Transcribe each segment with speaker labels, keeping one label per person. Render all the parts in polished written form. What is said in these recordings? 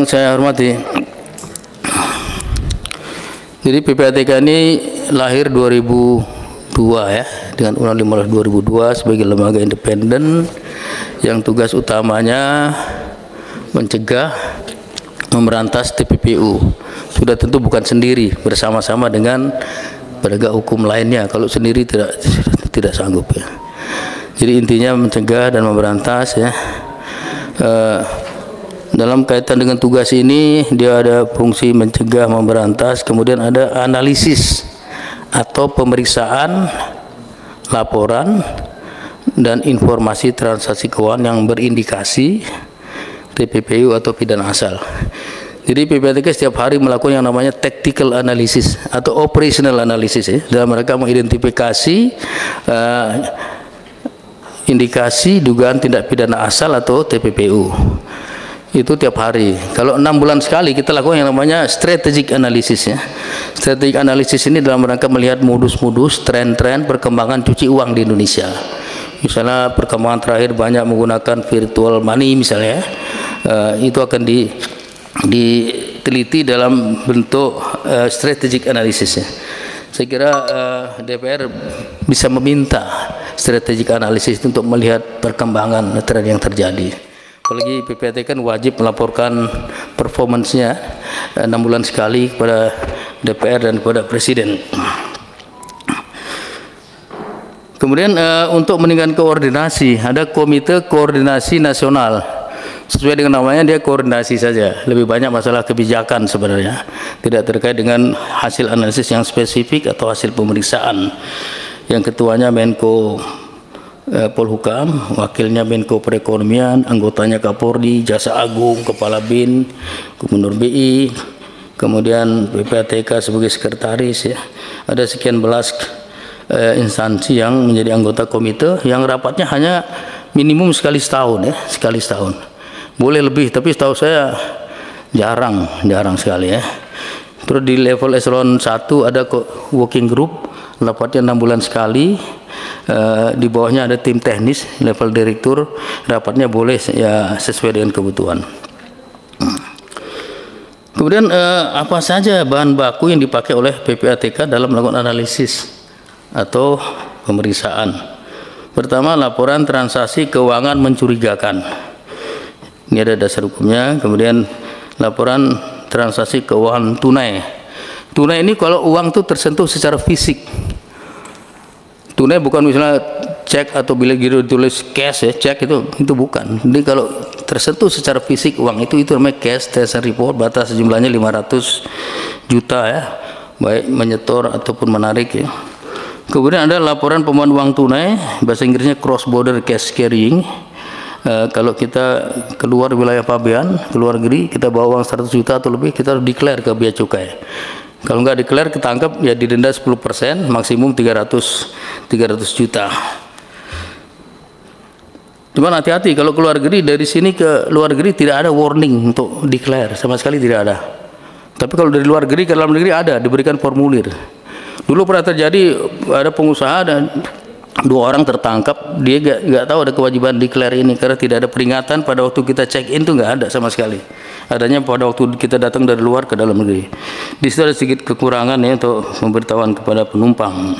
Speaker 1: yang saya hormati, jadi PPATK ini lahir 2002 ya, dengan Undang-Undang 15 2002 sebagai lembaga independen yang tugas utamanya mencegah, memberantas TPPU. Sudah tentu bukan sendiri, bersama-sama dengan penegak hukum lainnya. Kalau sendiri tidak sanggup ya. Jadi intinya mencegah dan memberantas ya. Dalam kaitan dengan tugas ini dia ada fungsi mencegah, memberantas, kemudian ada analisis atau pemeriksaan laporan dan informasi transaksi keuangan yang berindikasi TPPU atau pidana asal. Jadi PPATK setiap hari melakukan yang namanya tactical analysis atau operational analysis ya, dalam mereka mengidentifikasi indikasi dugaan tindak pidana asal atau TPPU. Itu tiap hari. Kalau 6 bulan sekali kita lakukan yang namanya strategic analysis ya. Strategic analysis ini dalam rangka melihat modus-modus, tren-tren perkembangan cuci uang di Indonesia. Misalnya perkembangan terakhir banyak menggunakan virtual money misalnya, itu akan diteliti dalam bentuk strategic analysis ya. Saya kira DPR bisa meminta strategic analysis untuk melihat perkembangan tren yang terjadi. Apalagi PPATK kan wajib melaporkan performance-nya 6 bulan sekali kepada DPR dan kepada Presiden. Kemudian untuk meningkatkan koordinasi, ada Komite Koordinasi Nasional. Sesuai dengan namanya, dia koordinasi saja. Lebih banyak masalah kebijakan sebenarnya, tidak terkait dengan hasil analisis yang spesifik atau hasil pemeriksaan. Yang ketuanya Menko Polhukam, wakilnya Menko Perekonomian, anggotanya Kapolri, Jaksa Agung, Kepala BIN, Gubernur BI, kemudian PPATK sebagai sekretaris ya. Ada sekian belas instansi yang menjadi anggota komite, yang rapatnya hanya minimum sekali setahun ya, sekali setahun. Boleh lebih, tapi setahu saya jarang sekali ya. Terus di level eselon 1 ada working group, rapatnya 6 bulan sekali. Di bawahnya ada tim teknis level direktur, rapatnya boleh ya sesuai dengan kebutuhan. Kemudian apa saja bahan baku yang dipakai oleh PPATK dalam melakukan analisis atau pemeriksaan? Pertama, laporan transaksi keuangan mencurigakan. Ini ada dasar hukumnya. Kemudian laporan transaksi keuangan tunai. Tunai ini kalau uang itu tersentuh secara fisik. Tunai bukan misalnya cek atau bila gitu ditulis cash ya, cek itu bukan. Jadi kalau tersentuh secara fisik uang itu namanya cash, treasury report, batas jumlahnya 500 juta ya, baik menyetor ataupun menarik ya. Kemudian ada laporan pemohon uang tunai, bahasa Inggrisnya cross border cash carrying. Kalau kita keluar wilayah pabean, keluar negeri, kita bawa uang 100 juta atau lebih, kita harus declare ke bea cukai. Kalau nggak declare, ketangkap ya didenda 10%, maksimum 300 juta. Cuman hati-hati kalau keluar negeri, dari sini ke luar negeri tidak ada warning untuk declare, sama sekali tidak ada. Tapi kalau dari luar negeri ke dalam negeri ada, diberikan formulir. Dulu pernah terjadi, ada pengusaha dan 2 orang tertangkap, dia nggak tahu ada kewajiban declare ini karena tidak ada peringatan pada waktu kita check in tuh, nggak ada sama sekali. Adanya pada waktu kita datang dari luar ke dalam negeri. Di situ ada sedikit kekurangan ya untuk pemberitahuan kepada penumpang.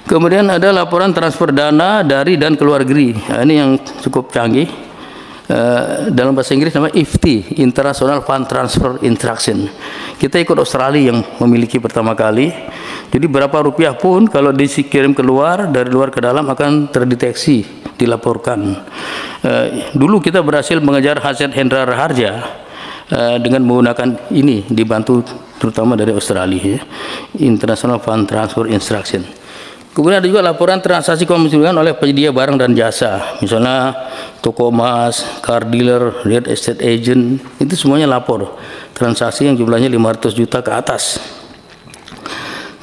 Speaker 1: Kemudian ada laporan transfer dana dari dan keluar negeri. Nah, ini yang cukup canggih. Dalam bahasa Inggris namanya IFT, International Fund Transfer Instruction. Kita ikut Australia yang memiliki pertama kali. Jadi berapa rupiah pun kalau dikirim keluar, dari luar ke dalam akan terdeteksi, dilaporkan. Dulu kita berhasil mengejar Hasyat Hendra Raharja dengan menggunakan ini, dibantu terutama dari Australia ya. International Fund Transfer Instruction. Kemudian ada juga laporan transaksi keuangan mencurigakan oleh penyedia barang dan jasa, misalnya toko emas, car dealer, real estate agent, itu semuanya lapor transaksi yang jumlahnya 500 juta ke atas.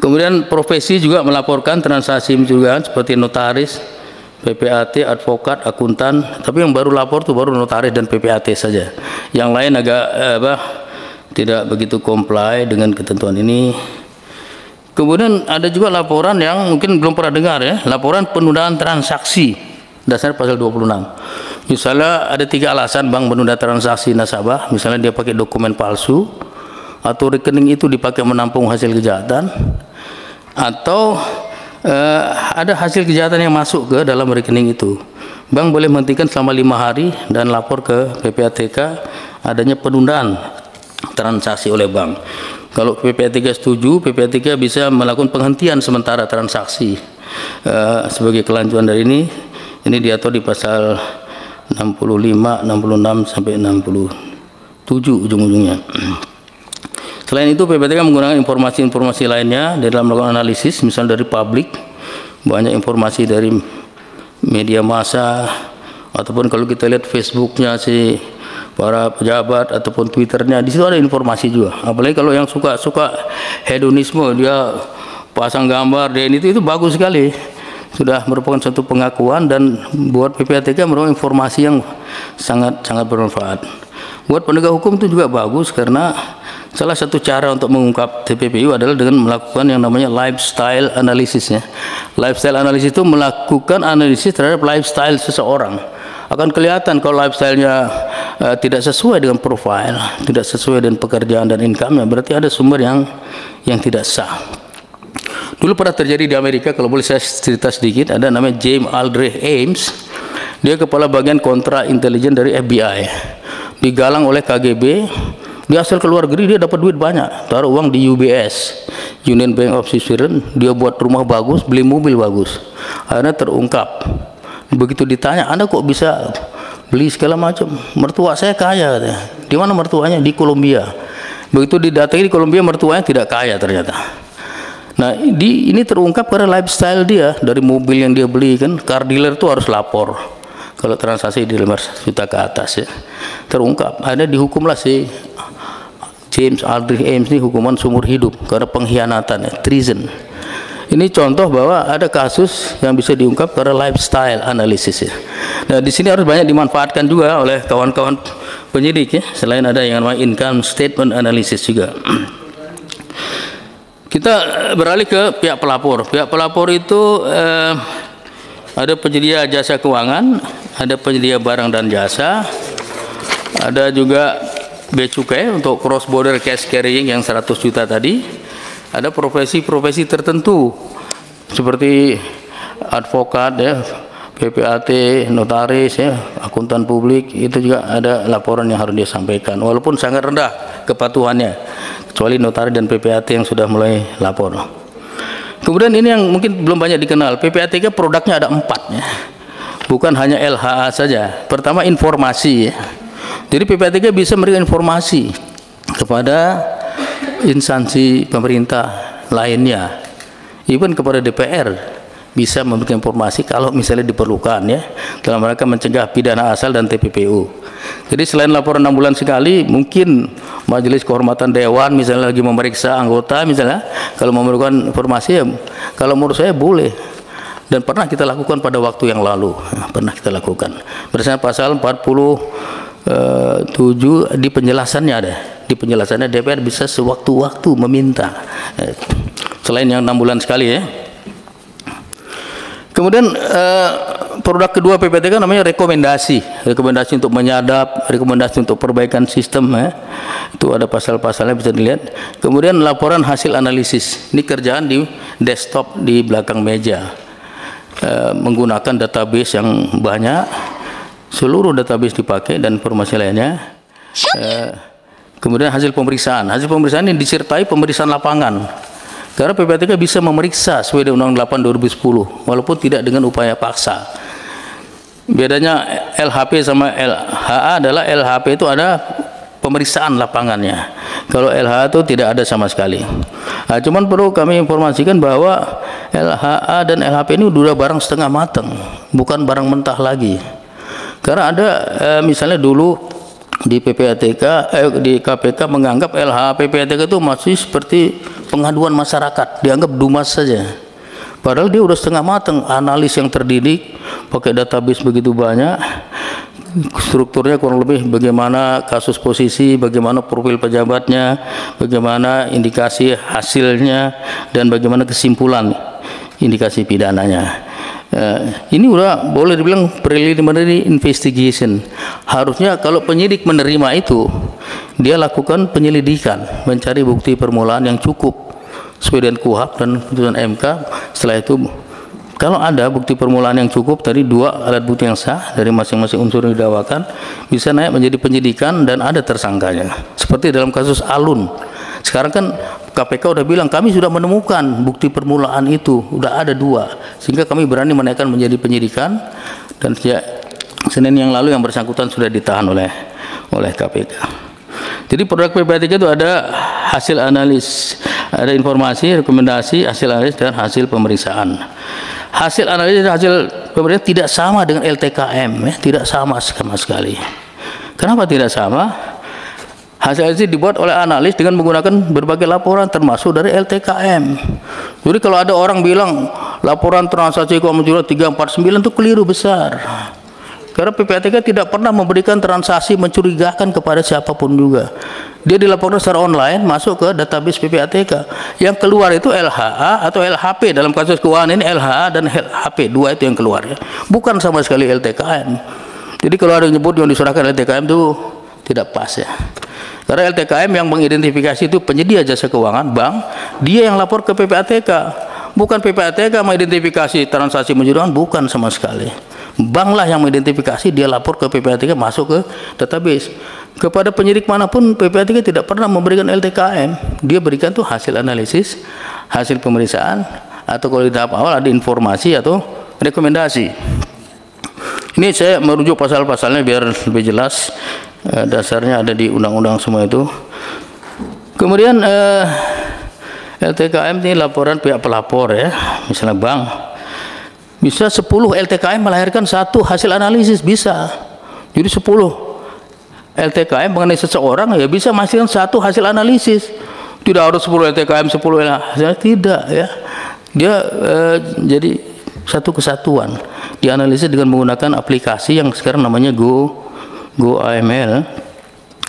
Speaker 1: Kemudian profesi juga melaporkan transaksi mencurigakan seperti notaris, PPAT, advokat, akuntan, tapi yang baru lapor itu baru notaris dan PPAT saja. Yang lain agak tidak begitu comply dengan ketentuan ini. Kemudian ada juga laporan yang mungkin belum pernah dengar ya, laporan penundaan transaksi dasar pasal 26. Misalnya ada 3 alasan bank menunda transaksi nasabah, misalnya dia pakai dokumen palsu, atau rekening itu dipakai menampung hasil kejahatan, atau ada hasil kejahatan yang masuk ke dalam rekening itu. Bank boleh menghentikan selama 5 hari dan lapor ke PPATK adanya penundaan transaksi oleh bank. Kalau PPATK setuju, PPATK bisa melakukan penghentian sementara transaksi. Sebagai kelanjutan dari ini diatur di pasal 65, 66 sampai 67 ujung-ujungnya. Selain itu, PPATK menggunakan informasi-informasi lainnya dalam melakukan analisis, misalnya dari publik, banyak informasi dari media massa, ataupun kalau kita lihat Facebooknya si para pejabat ataupun Twitternya, di situ ada informasi juga. Apalagi kalau yang suka hedonisme, dia pasang gambar dan itu bagus sekali. Sudah merupakan suatu pengakuan dan buat PPATK merupakan informasi yang sangat bermanfaat. Buat penegak hukum itu juga bagus, karena salah satu cara untuk mengungkap TPPU adalah dengan melakukan yang namanya lifestyle analysis. Lifestyle analysis itu melakukan analisis terhadap lifestyle seseorang. Akan kelihatan kalau lifestyle-nya tidak sesuai dengan profil, tidak sesuai dengan pekerjaan dan income-nya, berarti ada sumber yang tidak sah. Dulu pernah terjadi di Amerika, kalau boleh saya cerita sedikit, ada namanya James Aldrich Ames. Dia kepala bagian kontra intelijen dari FBI. Digalang oleh KGB, dia asal keluar negeri, dia dapat duit banyak, taruh uang di UBS, Union Bank of Switzerland, dia buat rumah bagus, beli mobil bagus. Akhirnya terungkap. Begitu ditanya, Anda kok bisa beli segala macam? Mertua saya kaya, katanya. Di mana mertuanya? Di Kolombia. Begitu didatangi di Kolombia, mertuanya tidak kaya ternyata. Nah, ini terungkap karena lifestyle dia. Dari mobil yang dia beli, kan car dealer itu harus lapor kalau transaksi di 5 juta ke atas, ya. Terungkap, ada dihukumlah si James Aldrich Ames ini hukuman seumur hidup karena pengkhianatan, ya, treason. Ini contoh bahwa ada kasus yang bisa diungkap karena lifestyle analisis, ya. Nah, di sini harus banyak dimanfaatkan juga oleh kawan-kawan penyidik, ya. Selain ada yang namanya income statement analysis juga. Kita beralih ke pihak pelapor. Pihak pelapor itu ada penyedia jasa keuangan, ada penyedia barang dan jasa, ada juga bea cukai untuk cross border cash carrying yang 100 juta tadi. Ada profesi-profesi tertentu seperti advokat, ya, PPAT, notaris, ya, akuntan publik, itu juga ada laporan yang harus dia sampaikan walaupun sangat rendah kepatuhannya, kecuali notaris dan PPAT yang sudah mulai lapor. Kemudian ini yang mungkin belum banyak dikenal, PPATK produknya ada 4, ya. Bukan hanya LHA saja. Pertama, informasi, ya. Jadi PPATK bisa memberikan informasi kepada instansi pemerintah lainnya, even kepada DPR bisa memberikan informasi kalau misalnya diperlukan, ya, dalam rangka mencegah pidana asal dan TPPU. Jadi selain laporan 6 bulan sekali, mungkin Majelis Kehormatan Dewan misalnya lagi memeriksa anggota, misalnya kalau memerlukan informasi, ya, kalau menurut saya boleh, dan pernah kita lakukan pada waktu yang lalu, pernah kita lakukan berdasarkan pasal 47 di penjelasannya ada. Di penjelasannya DPR bisa sewaktu-waktu meminta, selain yang 6 bulan sekali, ya. Kemudian produk kedua PPATK namanya rekomendasi untuk menyadap, rekomendasi untuk perbaikan sistem, ya. Itu ada pasal-pasalnya, bisa dilihat. Kemudian laporan hasil analisis, ini kerjaan di desktop di belakang meja, menggunakan database yang banyak, seluruh database dipakai dan informasi lainnya. Kemudian hasil pemeriksaan ini disertai pemeriksaan lapangan, karena PPATK bisa memeriksa sesuai dengan Undang-Undang 8 2010 walaupun tidak dengan upaya paksa. Bedanya LHP sama LHA adalah LHP itu ada pemeriksaan lapangannya, kalau LHA itu tidak ada sama sekali. Nah, cuman perlu kami informasikan bahwa LHA dan LHP ini sudah barang setengah matang, bukan barang mentah lagi. Karena ada misalnya dulu di PPATK, di KPK menganggap LHA PPATK itu masih seperti pengaduan masyarakat, dianggap dumas saja. Padahal dia udah setengah matang, analis yang terdidik, pakai database begitu banyak, strukturnya kurang lebih bagaimana kasus posisi, bagaimana profil pejabatnya, bagaimana indikasi hasilnya, dan bagaimana kesimpulan indikasi pidananya. Ini udah boleh dibilang preliminary investigation. Harusnya kalau penyidik menerima itu, dia lakukan penyelidikan, mencari bukti permulaan yang cukup sesuai dengan KUHP dan putusan MK. Setelah itu, kalau ada bukti permulaan yang cukup, tadi 2 alat bukti yang sah dari masing-masing unsur yang didakwakan, bisa naik menjadi penyidikan dan ada tersangkanya. Seperti dalam kasus Alun. Sekarang kan KPK udah bilang kami sudah menemukan bukti permulaan itu, udah ada 2, sehingga kami berani menaikkan menjadi penyidikan, dan sejak Senin yang lalu yang bersangkutan sudah ditahan oleh KPK. Jadi produk PPATK itu ada hasil analis, ada informasi, rekomendasi, hasil analis dan hasil pemeriksaan. Hasil analis dan hasil pemeriksaan tidak sama dengan LTKM, ya, tidak sama sama sekali. Kenapa tidak sama? Hasil analisis dibuat oleh analis dengan menggunakan berbagai laporan termasuk dari LTKM. Jadi kalau ada orang bilang laporan transaksi keuangan mencurigakan 349 itu keliru besar. Karena PPATK tidak pernah memberikan transaksi mencurigakan kepada siapapun juga. Dia dilaporkan secara online masuk ke database PPATK. Yang keluar itu LHA atau LHP. Dalam kasus keuangan ini LHA dan LHP, 2 itu yang keluar, ya. Bukan sama sekali LTKM. Jadi kalau ada yang nyebut yang diserahkan LTKM itu tidak pas, ya. Karena LTKM yang mengidentifikasi itu penyedia jasa keuangan, bank, dia yang lapor ke PPATK. Bukan PPATK mengidentifikasi transaksi mencurigakan, bukan sama sekali. Bank lah yang mengidentifikasi, dia lapor ke PPATK, masuk ke database. Kepada penyidik manapun PPATK tidak pernah memberikan LTKM. Dia berikan tuh hasil analisis, hasil pemeriksaan, atau kalau di tahap awal ada informasi atau rekomendasi. Ini saya merujuk pasal-pasalnya biar lebih jelas. Dasarnya ada di undang-undang semua itu. Kemudian LTKM ini laporan pihak pelapor, ya, misalnya bank, bisa 10 LTKM melahirkan 1 hasil analisis, bisa. Jadi 10 LTKM mengenai seseorang ya bisa menghasilkan 1 hasil analisis. Tidak harus 10 LTKM 10 LTKM, tidak, ya. Dia jadi satu kesatuan. Dianalisis dengan menggunakan aplikasi yang sekarang namanya GoAML,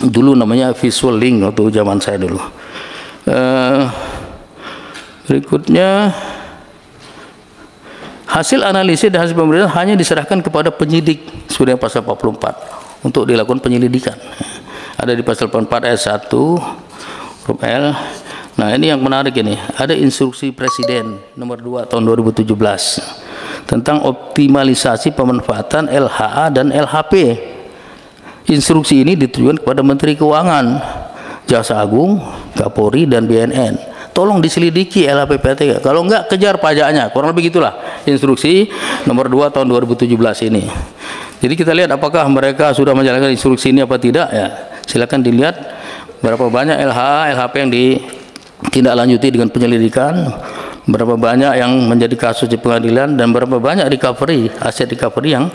Speaker 1: dulu namanya Visual Link waktu zaman saya dulu. Berikutnya, hasil analisis dan hasil pemeriksaan hanya diserahkan kepada penyidik sesuai pasal 44 untuk dilakukan penyelidikan. Ada di pasal 44 ayat 1 huruf L. Nah, ini yang menarik ini. Ada instruksi Presiden nomor 2 tahun 2017 tentang optimalisasi pemanfaatan LHA dan LHP. Instruksi ini ditujukan kepada Menteri Keuangan, Jaksa Agung, Kapolri, dan BNN. Tolong diselidiki LHPPATK. Kalau enggak, kejar pajaknya. Kurang lebih gitulah instruksi nomor 2 tahun 2017 ini. Jadi kita lihat apakah mereka sudah menjalankan instruksi ini apa tidak, ya. Silakan dilihat berapa banyak LHA, LHP yang ditindaklanjuti dengan penyelidikan, berapa banyak yang menjadi kasus di pengadilan, dan berapa banyak recovery, aset recovery yang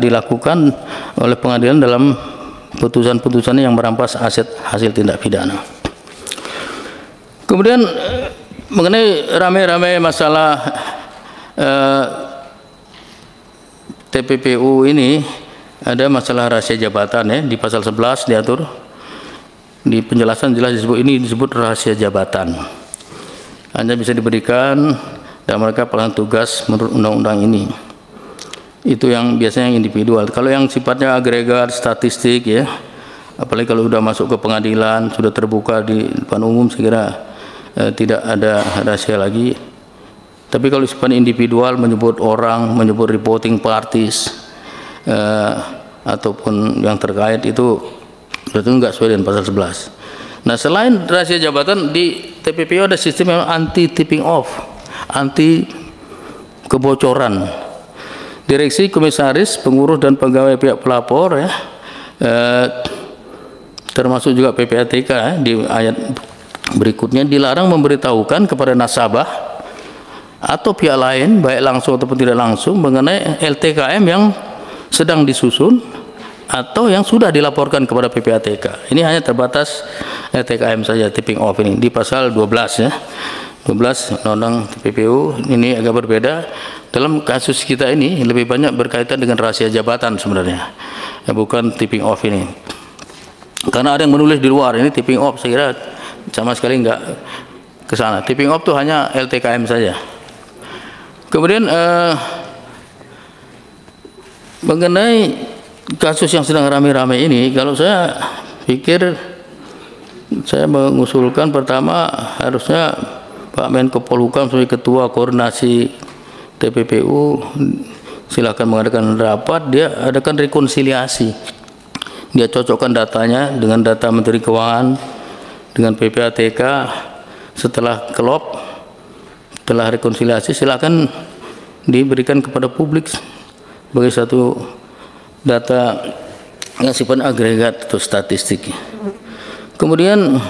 Speaker 1: dilakukan oleh pengadilan dalam putusan-putusan yang merampas aset hasil tindak pidana. Kemudian mengenai rame-rame masalah TPPU ini, ada masalah rahasia jabatan, ya, di pasal 11 diatur, di penjelasan jelas disebut, ini disebut rahasia jabatan. Hanya bisa diberikan dan mereka pelaksana tugas menurut undang-undang ini. Itu yang biasanya yang individual. Kalau yang sifatnya agregat, statistik, ya, apalagi kalau sudah masuk ke pengadilan, sudah terbuka di depan umum, saya kira tidak ada rahasia lagi. Tapi kalau sifatnya individual, menyebut orang, menyebut reporting parties, ataupun yang terkait, itu berarti enggak sesuai dengan pasal 11. Nah, selain rahasia jabatan, di TPPU ada sistem yang anti tipping off, anti kebocoran. Direksi, komisaris, pengurus dan pegawai pihak pelapor, ya, termasuk juga PPATK, ya, di ayat berikutnya dilarang memberitahukan kepada nasabah atau pihak lain, baik langsung ataupun tidak langsung, mengenai LTKM yang sedang disusun atau yang sudah dilaporkan kepada PPATK. Ini hanya terbatas LTKM saja, tipping off ini di pasal 12, ya. 12 Undang-Undang TPPU. Ini agak berbeda. Dalam kasus kita ini lebih banyak berkaitan dengan rahasia jabatan sebenarnya, ya, bukan tipping off ini. Karena ada yang menulis di luar ini tipping off, saya kira sama sekali enggak ke sana. Tipping off itu hanya LTKM saja. Kemudian Mengenai kasus yang sedang rame-rame ini, kalau saya pikir saya mengusulkan pertama harusnya Pak Menko Polhukam sebagai Ketua Koordinasi TPPU silakan mengadakan rapat, dia adakan rekonsiliasi, dia cocokkan datanya dengan data Menteri Keuangan dengan PPATK. Setelah kelop, setelah rekonsiliasi, silakan diberikan kepada publik sebagai satu data yang sifatnya agregat atau statistik. Kemudian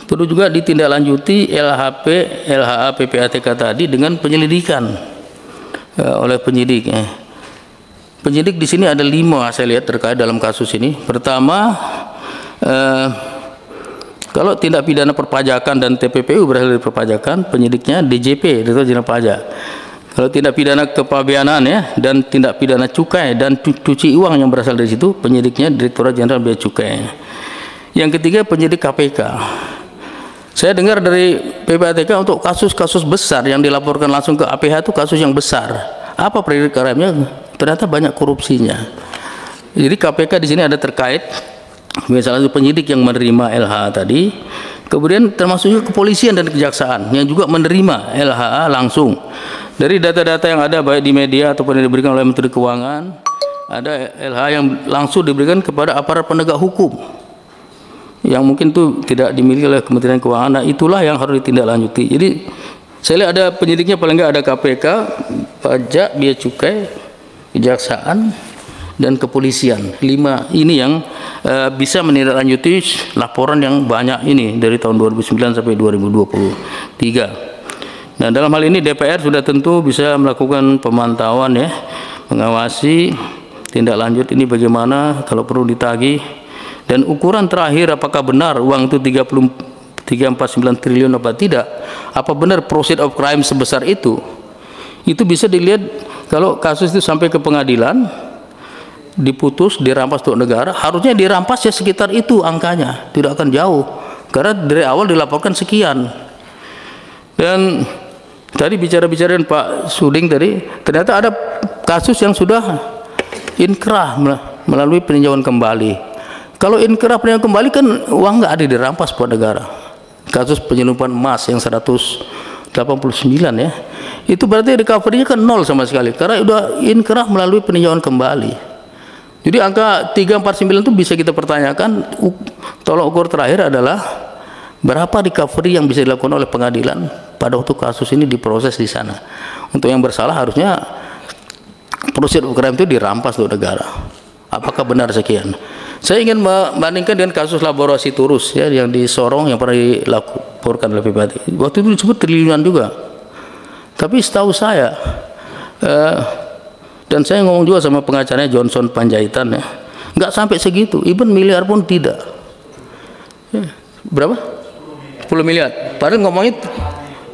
Speaker 1: perlu juga ditindaklanjuti LHP, LHA, PPATK tadi dengan penyelidikan oleh penyidik. Penyidik di sini ada 5 saya lihat terkait dalam kasus ini. Pertama, kalau tindak pidana perpajakan dan TPPU berasal dari perpajakan, penyidiknya DJP, Direktur Jenderal Pajak. Kalau tindak pidana kepabeanan ya dan tindak pidana cukai dan cuci uang yang berasal dari situ, penyidiknya Direktorat Jenderal Bea Cukai. Yang ketiga, penyidik KPK. Saya dengar dari PPATK untuk kasus-kasus besar yang dilaporkan langsung ke APH itu kasus yang besar. Apa perkaranya? Ternyata banyak korupsinya. Jadi KPK di sini ada terkait, misalnya penyidik yang menerima LHA tadi, kemudian termasuk juga kepolisian dan kejaksaan yang juga menerima LHA langsung. Dari data-data yang ada baik di media ataupun yang diberikan oleh Menteri Keuangan, ada LHA yang langsung diberikan kepada aparat penegak hukum yang mungkin itu tidak dimiliki oleh Kementerian Keuangan. Nah, itulah yang harus ditindaklanjuti. Jadi saya lihat ada penyidiknya, paling nggak ada KPK, pajak, bea cukai, kejaksaan, dan kepolisian. 5 ini yang bisa menindaklanjuti laporan yang banyak ini dari tahun 2009 sampai 2023. Nah, dalam hal ini DPR sudah tentu bisa melakukan pemantauan ya, mengawasi tindak lanjut ini bagaimana, kalau perlu ditagih, dan ukuran terakhir apakah benar uang itu 349 triliun apa tidak, apa benar proceed of crime sebesar itu bisa dilihat kalau kasus itu sampai ke pengadilan, diputus, dirampas untuk negara, harusnya dirampas ya sekitar itu angkanya, tidak akan jauh, karena dari awal dilaporkan sekian. Dan tadi bicara-bicara dengan Pak Suding tadi, ternyata ada kasus yang sudah inkrah melalui peninjauan kembali. Kalau inkrah peninjauan kembali kan uang nggak ada dirampas buat negara. Kasus penyelundupan emas yang 189 ya, itu berarti recovery-nya kan 0 sama sekali, karena udah inkrah melalui peninjauan kembali. Jadi angka 349 itu bisa kita pertanyakan. Tolok ukur terakhir adalah berapa recovery yang bisa dilakukan oleh pengadilan pada waktu kasus ini diproses di sana. Untuk yang bersalah harusnya prosedur crime itu dirampas untuk negara. Apakah benar sekian? Saya ingin membandingkan dengan kasus laborasi Turus ya, yang di Sorong yang pernah dilaporkan oleh PPATK. Waktu itu disebut triliunan juga. Tapi setahu saya, dan saya ngomong juga sama pengacaranya Johnson Panjaitan ya, nggak sampai segitu, even miliar pun tidak. Ya, berapa? 10 miliar. Padahal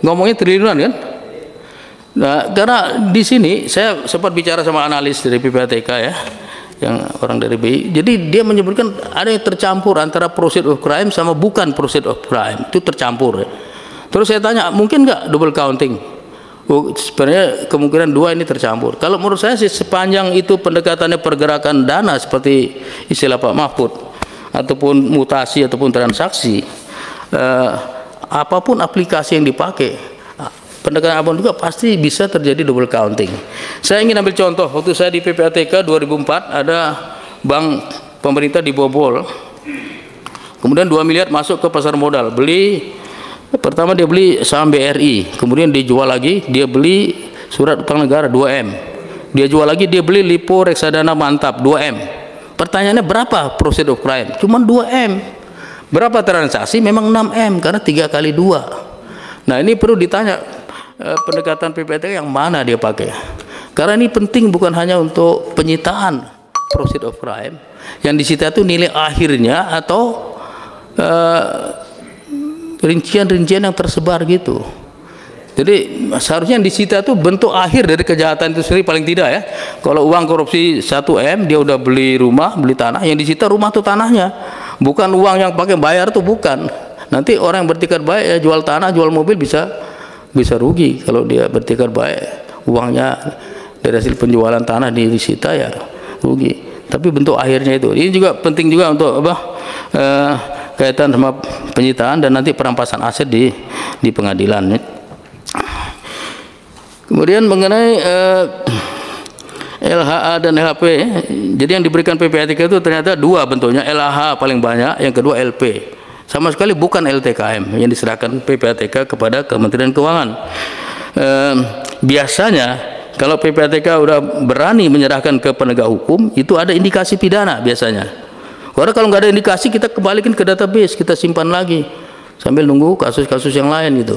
Speaker 1: ngomongnya triliunan kan? Nah, karena di sini saya sempat bicara sama analis dari PPATK ya, yang orang dari BI. Jadi dia menyebutkan ada yang tercampur antara proceed of crime sama bukan proceed of crime, itu tercampur ya. Terus saya tanya, mungkin nggak double counting? Sebenarnya kemungkinan 2 ini tercampur. Kalau menurut saya sih, sepanjang itu pendekatannya pergerakan dana seperti istilah Pak Mahfud, ataupun mutasi ataupun transaksi, apapun aplikasi yang dipakai, pendekatan apapun juga pasti bisa terjadi double counting. Saya ingin ambil contoh, waktu saya di PPATK 2004 ada bank pemerintah dibobol, kemudian 2 miliar masuk ke pasar modal, pertama dia beli saham BRI, kemudian dia jual lagi, dia beli surat utang negara 2M, dia jual lagi, dia beli Lipo Reksadana Mantap 2M. Pertanyaannya berapa proceed of crime? Cuma 2M. Berapa transaksi? Memang 6M, karena 3 kali 2. Nah, ini perlu ditanya pendekatan PPATK yang mana dia pakai, karena ini penting bukan hanya untuk penyitaan proceed of crime, yang disita itu nilai akhirnya atau rincian-rincian yang tersebar gitu. Jadi seharusnya yang disita itu bentuk akhir dari kejahatan itu sendiri paling tidak ya. Kalau uang korupsi 1M, dia udah beli rumah, beli tanah, yang disita rumah tuh tanahnya, bukan uang yang pakai bayar tuh, bukan. Nanti orang yang bertikat baik ya jual tanah, jual mobil bisa rugi kalau dia bertikat baik, uangnya dari hasil penjualan tanah disita ya rugi. Tapi bentuk akhirnya itu. Ini juga penting juga untuk apa? Kaitan sama penyitaan dan nanti perampasan aset di pengadilan. Kemudian mengenai LHA dan LHP, jadi yang diberikan PPATK itu ternyata dua bentuknya, LHA paling banyak, yang kedua LP. Sama sekali bukan LTKM yang diserahkan PPATK kepada Kementerian Keuangan. Biasanya kalau PPATK udah berani menyerahkan ke penegak hukum, itu ada indikasi pidana biasanya. Karena kalau nggak ada indikasi, kita kembalikan ke database, kita simpan lagi sambil nunggu kasus-kasus yang lain gitu.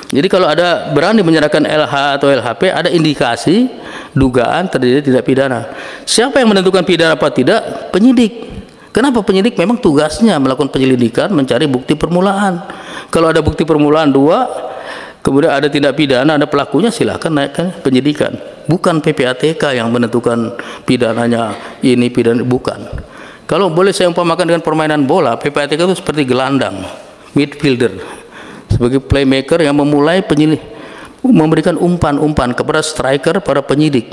Speaker 1: Jadi kalau ada berani menyerahkan LH atau LHP, ada indikasi dugaan terjadi tindak pidana. Siapa yang menentukan pidana apa tidak? Penyidik. Kenapa penyidik? Memang tugasnya melakukan penyelidikan, mencari bukti permulaan. Kalau ada bukti permulaan dua, kemudian ada tindak pidana, ada pelakunya, silakan naikkan penyidikan. Bukan PPATK yang menentukan pidananya ini pidana, bukan. Kalau boleh saya umpamakan dengan permainan bola, PPATK itu seperti gelandang, midfielder, sebagai playmaker yang memulai memberikan umpan-umpan kepada striker, para penyidik.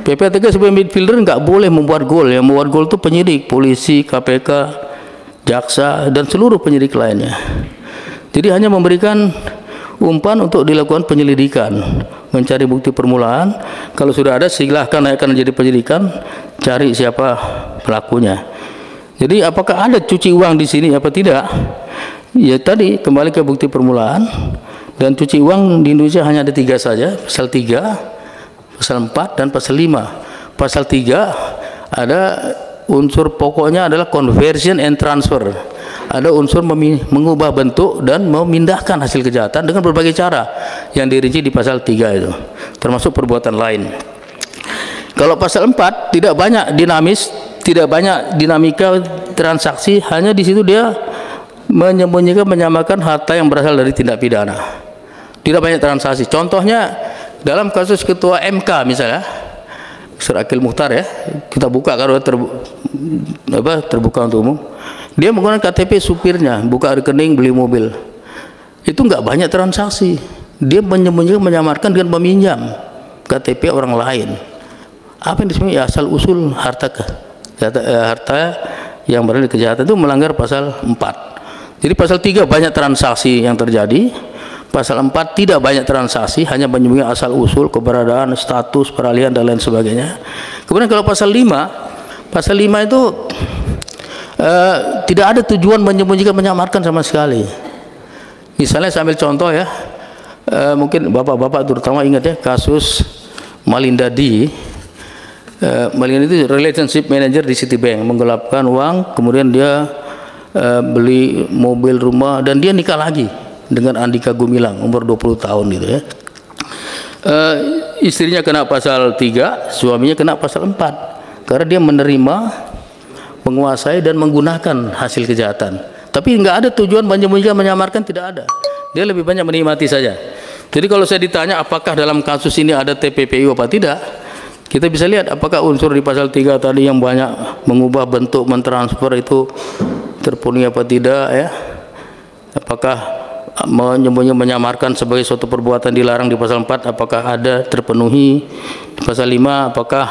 Speaker 1: PPATK sebagai midfielder nggak boleh membuat gol. Yang membuat gol itu penyidik, polisi, KPK, jaksa, dan seluruh penyidik lainnya. Jadi hanya memberikan umpan untuk dilakukan penyelidikan, mencari bukti permulaan. Kalau sudah ada, silahkan naikkan jadi penyidikan, cari siapa pelakunya. Jadi apakah ada cuci uang di sini apa tidak? Ya tadi kembali ke bukti permulaan. Dan cuci uang di Indonesia hanya ada 3 saja, pasal 3, pasal 4, dan pasal 5. Pasal 3 ada unsur pokoknya adalah conversion and transfer. Ada unsur mengubah bentuk dan memindahkan hasil kejahatan dengan berbagai cara yang dirinci di pasal 3 itu, termasuk perbuatan lain. Kalau pasal 4 tidak banyak dinamis, tidak banyak dinamika transaksi, hanya di situ dia menyembunyikan, menyamakan harta yang berasal dari tindak pidana. Tidak banyak transaksi. Contohnya dalam kasus ketua MK misalnya, Sir Akil Mukhtar ya, kita buka kalau terbuka untuk umum. Dia menggunakan KTP supirnya, buka rekening, beli mobil. Itu nggak banyak transaksi. Dia menyembunyikan, menyamarkan dengan meminjam KTP orang lain. Apa yang disebut ya, asal usul harta yang berada di kejahatan itu melanggar pasal 4. Jadi pasal 3 banyak transaksi yang terjadi. Pasal 4 tidak banyak transaksi, hanya menyembunyikan asal usul, keberadaan, status, peralihan dan lain sebagainya. Kemudian kalau pasal 5 itu tidak ada tujuan menyembunyikan, menyamarkan sama sekali. Misalnya saya ambil contoh ya, mungkin bapak-bapak terutama ingat ya, kasus Malindadi. Malindadi itu relationship manager di Citibank, menggelapkan uang, kemudian dia beli mobil, rumah, dan dia nikah lagi dengan Andika Gumilang, umur 20 tahun gitu ya. Istrinya kena pasal 3, suaminya kena pasal 4 karena dia menerima, menguasai dan menggunakan hasil kejahatan. Tapi nggak ada tujuan menyembunyikan, menyamarkan, tidak ada. Dia lebih banyak menikmati saja. Jadi kalau saya ditanya apakah dalam kasus ini ada TPPU apa tidak, kita bisa lihat apakah unsur di pasal 3 tadi yang banyak mengubah bentuk, mentransfer itu terpenuhi apa tidak ya. Apakah menyembunyikan, menyamarkan sebagai suatu perbuatan dilarang di pasal 4 apakah ada, terpenuhi. Di pasal 5 apakah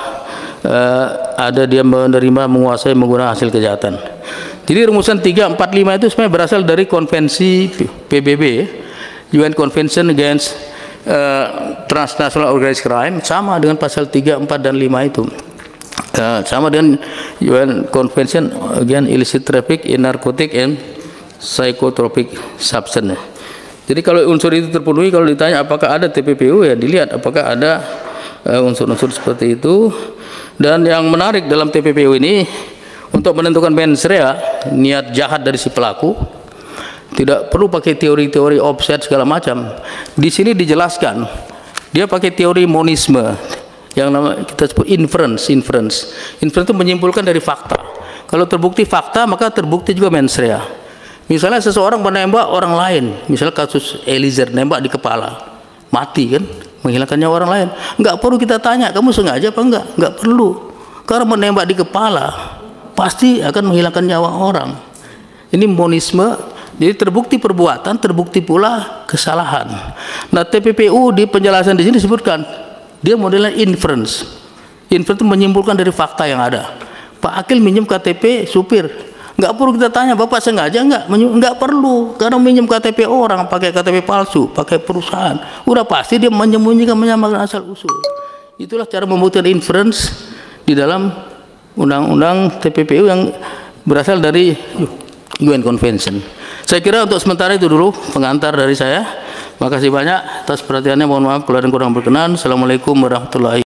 Speaker 1: ada dia menerima, menguasai, menggunakan hasil kejahatan. Jadi rumusan 3, 4, 5 itu sebenarnya berasal dari konvensi PBB, UN Convention Against Transnational Organized Crime, sama dengan pasal 3, 4, dan 5 itu. Sama dengan UN Convention Against Illicit Traffic in Narcotic and Psychotropic Substance. Jadi kalau unsur itu terpenuhi, kalau ditanya apakah ada TPPU, ya dilihat apakah ada unsur-unsur seperti itu. Dan yang menarik dalam TPPU ini, untuk menentukan mens rea, niat jahat dari si pelaku, tidak perlu pakai teori-teori offset segala macam. Di sini dijelaskan, dia pakai teori monisme, yang kita sebut inference. Inference itu menyimpulkan dari fakta. Kalau terbukti fakta, maka terbukti juga mens rea. Misalnya seseorang menembak orang lain, misalnya kasus Eliezer, nembak di kepala, mati kan, menghilangkan nyawa orang lain. Nggak perlu kita tanya, kamu sengaja apa enggak? Nggak perlu. Karena menembak di kepala pasti akan menghilangkan nyawa orang. Ini monisme Jadi terbukti perbuatan, terbukti pula kesalahan. Nah, TPPU di penjelasan di sini disebutkan dia modelnya inference. Inference itu menyimpulkan dari fakta yang ada. Pak Akil minjem KTP supir, nggak perlu kita tanya Bapak sengaja nggak perlu, karena minjem KTP orang, pakai KTP palsu, pakai perusahaan, udah pasti dia menyembunyikan, menyamakan asal usul. Itulah cara membuktikan inference di dalam undang-undang TPPU yang berasal dari UN Convention. Saya kira untuk sementara itu dulu pengantar dari saya. Makasih banyak atas perhatiannya. Mohon maaf kalau ada yang kurang berkenan. Assalamualaikum warahmatullahi wabarakatuh.